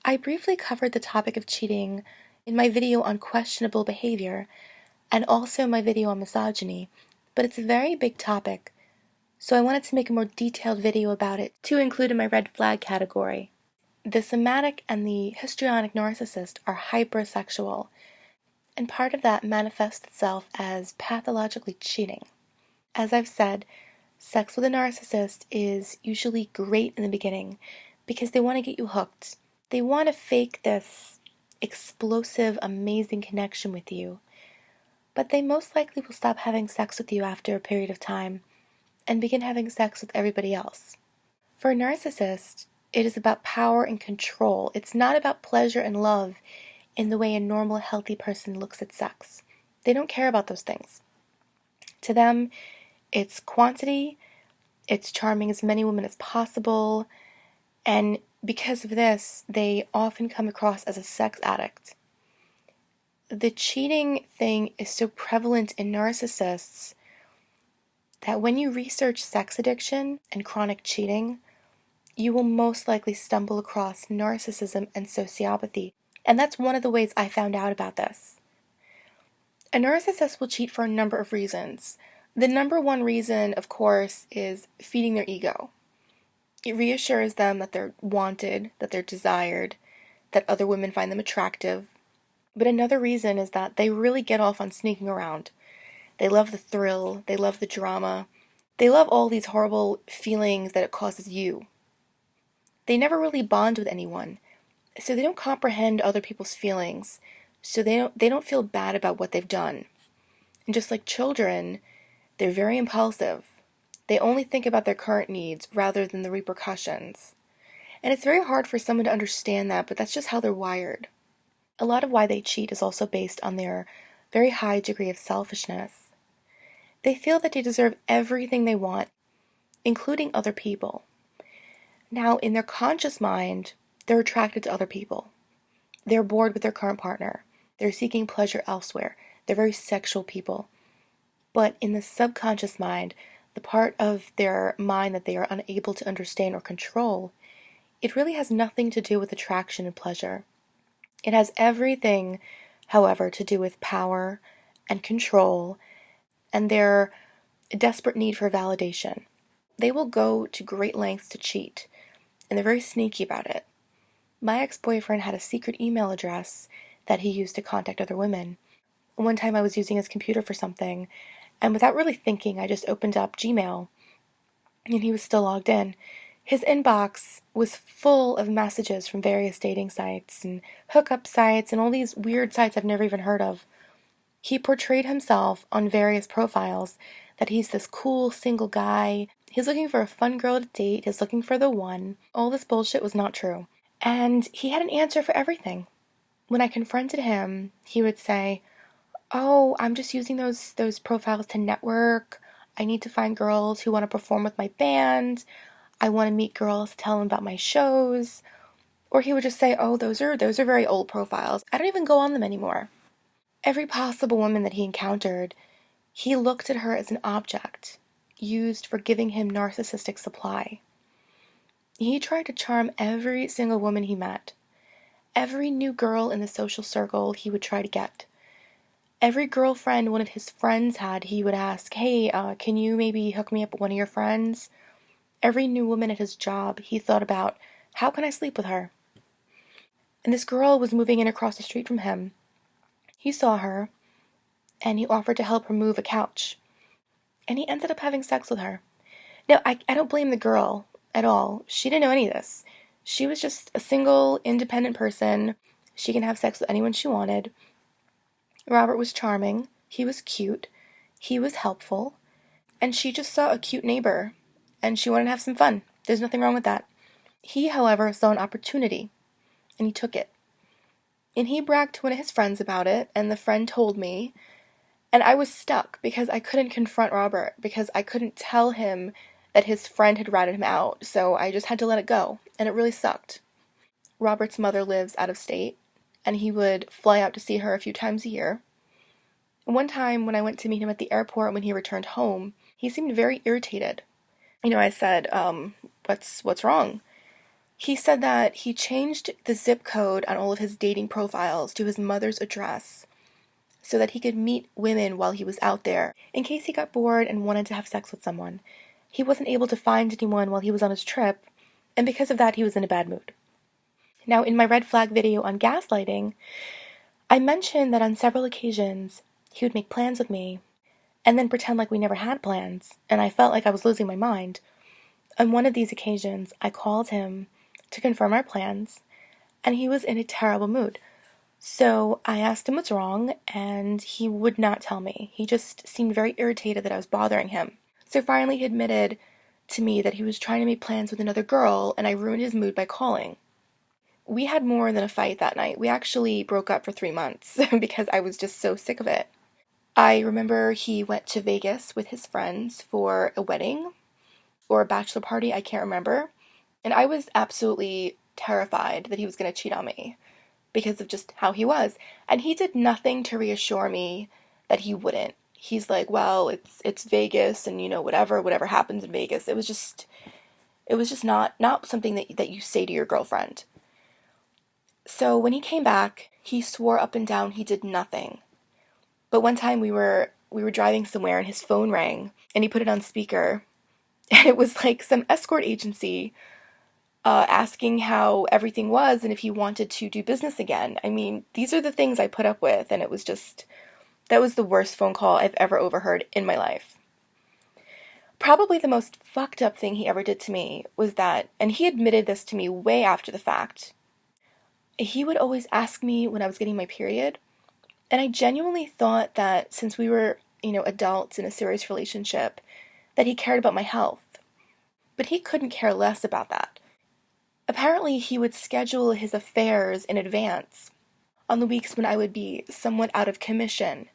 I briefly covered the topic of cheating in my video on questionable behavior and also my video on misogyny, but it's a very big topic, so I wanted to make a more detailed video about it to include in my red flag category. The somatic and the histrionic narcissist are hypersexual, and part of that manifests itself as pathologically cheating. As I've said, sex with a narcissist is usually great in the beginning because they want to get you hooked. They want to fake this explosive, amazing connection with you, but they most likely will stop having sex with you after a period of time and begin having sex with everybody else. For a narcissist, it is about power and control. It's not about pleasure and love in the way a normal, healthy person looks at sex. They don't care about those things. To them, it's quantity, it's charming as many women as possible, and because of this, they often come across as a sex addict. The cheating thing is so prevalent in narcissists that when you research sex addiction and chronic cheating, you will most likely stumble across narcissism and sociopathy. And that's one of the ways I found out about this. A narcissist will cheat for a number of reasons. The number one reason, of course, is feeding their ego. It reassures them that they're wanted, that they're desired, that other women find them attractive. But another reason is that they really get off on sneaking around. They love the thrill, they love the drama, they love all these horrible feelings that it causes you. They never really bond with anyone, so they don't comprehend other people's feelings, so they don't feel bad about what they've done. And just like children, they're very impulsive. They only think about their current needs rather than the repercussions. And it's very hard for someone to understand that, but that's just how they're wired. A lot of why they cheat is also based on their very high degree of selfishness. They feel that they deserve everything they want, including other people. Now, in their conscious mind, they're attracted to other people. They're bored with their current partner. They're seeking pleasure elsewhere. They're very sexual people. But in the subconscious mind, the part of their mind that they are unable to understand or control, it really has nothing to do with attraction and pleasure. It has everything, however, to do with power and control and their desperate need for validation. They will go to great lengths to cheat, and they're very sneaky about it. My ex-boyfriend had a secret email address that he used to contact other women. One time I was using his computer for something, and without really thinking, I just opened up Gmail, and he was still logged in. His inbox was full of messages from various dating sites and hookup sites and all these weird sites I've never even heard of. He portrayed himself on various profiles that he's this cool single guy. He's looking for a fun girl to date. He's looking for the one. All this bullshit was not true. And he had an answer for everything. When I confronted him, he would say, "Oh, I'm just using those profiles to network. I need to find girls who want to perform with my band. I want to meet girls to tell them about my shows." Or he would just say, "Oh, those are very old profiles. I don't even go on them anymore." Every possible woman that he encountered, he looked at her as an object, used for giving him narcissistic supply. He tried to charm every single woman he met. Every new girl in the social circle he would try to get. Every girlfriend one of his friends had, he would ask, "Hey, can you maybe hook me up with one of your friends?" Every new woman at his job, he thought about, how can I sleep with her? And this girl was moving in across the street from him. He saw her, and he offered to help her move a couch. And he ended up having sex with her. Now, I don't blame the girl at all. She didn't know any of this. She was just a single, independent person. She can have sex with anyone she wanted. Robert was charming. He was cute. He was helpful. And she just saw a cute neighbor, and she wanted to have some fun. There's nothing wrong with that. He, however, saw an opportunity, and he took it. And he bragged to one of his friends about it, and the friend told me, and I was stuck because I couldn't confront Robert, because I couldn't tell him that his friend had ratted him out, so I just had to let it go, and it really sucked. Robert's mother lives out of state, and he would fly out to see her a few times a year. One time when I went to meet him at the airport when he returned home, he seemed very irritated. I said, what's wrong? He said that he changed the zip code on all of his dating profiles to his mother's address so that he could meet women while he was out there, in case he got bored and wanted to have sex with someone. He wasn't able to find anyone while he was on his trip, and because of that, he was in a bad mood. Now, in my red flag video on gaslighting, I mentioned that on several occasions, he would make plans with me, and then pretend like we never had plans, and I felt like I was losing my mind. On one of these occasions, I called him to confirm our plans, and he was in a terrible mood. So I asked him what's wrong, and he would not tell me. He just seemed very irritated that I was bothering him. So finally he admitted to me that he was trying to make plans with another girl, and I ruined his mood by calling. We had more than a fight that night. We actually broke up for 3 months because I was just so sick of it. I remember he went to Vegas with his friends for a wedding or a bachelor party, I can't remember. And I was absolutely terrified that he was going to cheat on me because of just how he was. And he did nothing to reassure me that he wouldn't. He's like, well, it's Vegas, and whatever happens in Vegas. It was just not something that you say to your girlfriend. So when he came back, he swore up and down he did nothing. But one time we were driving somewhere and his phone rang and he put it on speaker, and it was like some escort agency asking how everything was and if he wanted to do business again. I mean, these are the things I put up with, and that was the worst phone call I've ever overheard in my life. Probably the most fucked up thing he ever did to me was that, and he admitted this to me way after the fact, he would always ask me when I was getting my period, and I genuinely thought that since we were, adults in a serious relationship, that he cared about my health. But he couldn't care less about that. Apparently, he would schedule his affairs in advance on the weeks when I would be somewhat out of commission.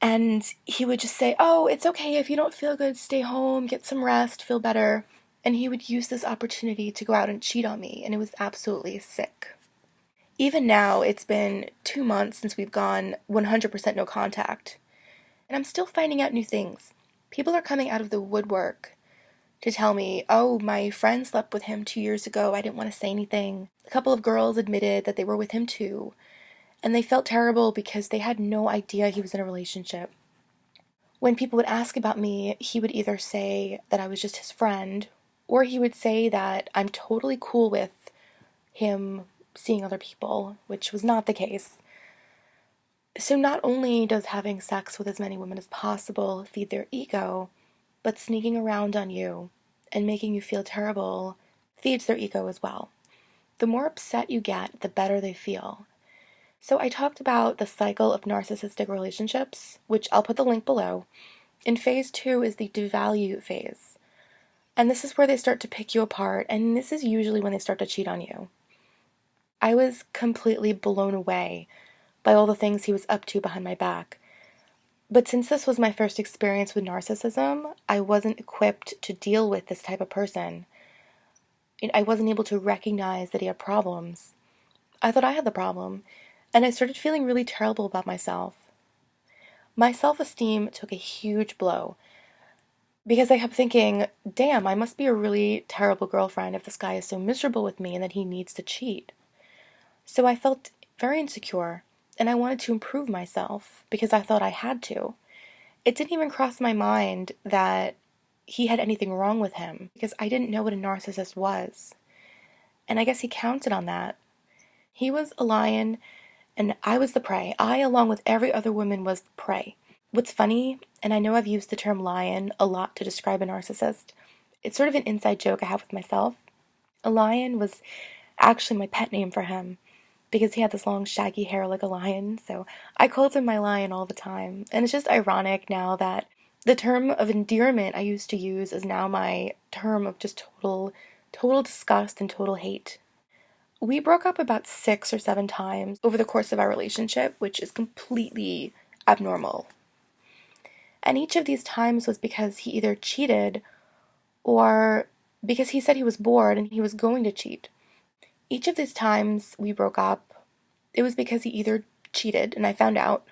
And he would just say, oh, it's okay, if you don't feel good, stay home, get some rest, feel better. And he would use this opportunity to go out and cheat on me, and it was absolutely sick. Even now, it's been 2 months since we've gone 100% no contact, and I'm still finding out new things. People are coming out of the woodwork to tell me, oh, my friend slept with him 2 years ago, I didn't want to say anything. A couple of girls admitted that they were with him too, and they felt terrible because they had no idea he was in a relationship. When people would ask about me, he would either say that I was just his friend, or he would say that I'm totally cool with him seeing other people, which was not the case. So not only does having sex with as many women as possible feed their ego, but sneaking around on you and making you feel terrible feeds their ego as well. The more upset you get, the better they feel. So I talked about the cycle of narcissistic relationships, which I'll put the link below. And phase 2 is the devalue phase. And this is where they start to pick you apart, and this is usually when they start to cheat on you. I was completely blown away by all the things he was up to behind my back. But since this was my first experience with narcissism, I wasn't equipped to deal with this type of person. I wasn't able to recognize that he had problems. I thought I had the problem, and I started feeling really terrible about myself. My self-esteem took a huge blow because I kept thinking, damn, I must be a really terrible girlfriend if this guy is so miserable with me and that he needs to cheat. So I felt very insecure, and I wanted to improve myself because I thought I had to. It didn't even cross my mind that he had anything wrong with him because I didn't know what a narcissist was. And I guess he counted on that. He was a lion, and I was the prey. I, along with every other woman, was the prey. What's funny, and I know I've used the term lion a lot to describe a narcissist, it's sort of an inside joke I have with myself. A lion was actually my pet name for him because he had this long shaggy hair like a lion, so I called him my lion all the time. And it's just ironic now that the term of endearment I used to use is now my term of just total disgust and total hate. We broke up about 6 or 7 times over the course of our relationship, which is completely abnormal. And each of these times was because he either cheated or because he said he was bored and he was going to cheat. Each of these times we broke up, it was because he either cheated and I found out,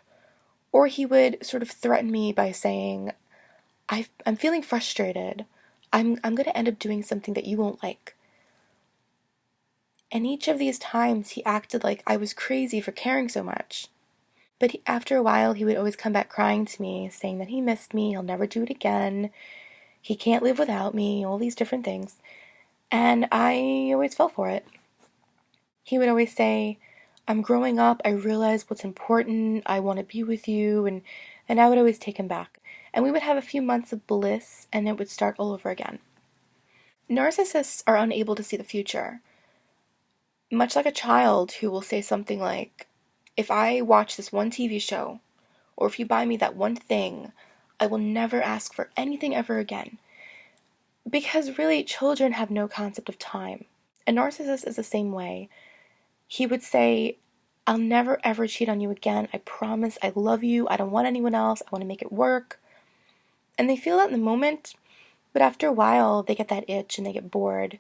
or he would sort of threaten me by saying, I'm feeling frustrated. I'm going to end up doing something that you won't like. And each of these times he acted like I was crazy for caring so much. But after a while, he would always come back crying to me, saying that he missed me, he'll never do it again, he can't live without me, all these different things. And I always fell for it. He would always say, I'm growing up, I realize what's important, I want to be with you, and I would always take him back. And we would have a few months of bliss, and it would start all over again. Narcissists are unable to see the future. Much like a child who will say something like, if I watch this one TV show, or if you buy me that one thing, I will never ask for anything ever again. Because really, children have no concept of time. A narcissist is the same way. He would say, I'll never ever cheat on you again. I promise. I love you. I don't want anyone else. I want to make it work. And they feel that in the moment, but after a while, they get that itch and they get bored.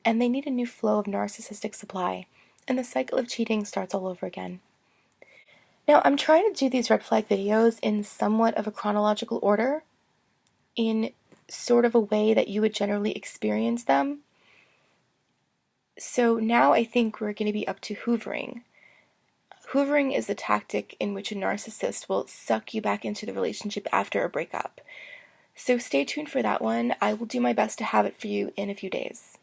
And they need a new flow of narcissistic supply. And the cycle of cheating starts all over again. Now, I'm trying to do these red flag videos in somewhat of a chronological order, in sort of a way that you would generally experience them. So now I think we're going to be up to hoovering. Hoovering is a tactic in which a narcissist will suck you back into the relationship after a breakup. So stay tuned for that one. I will do my best to have it for you in a few days.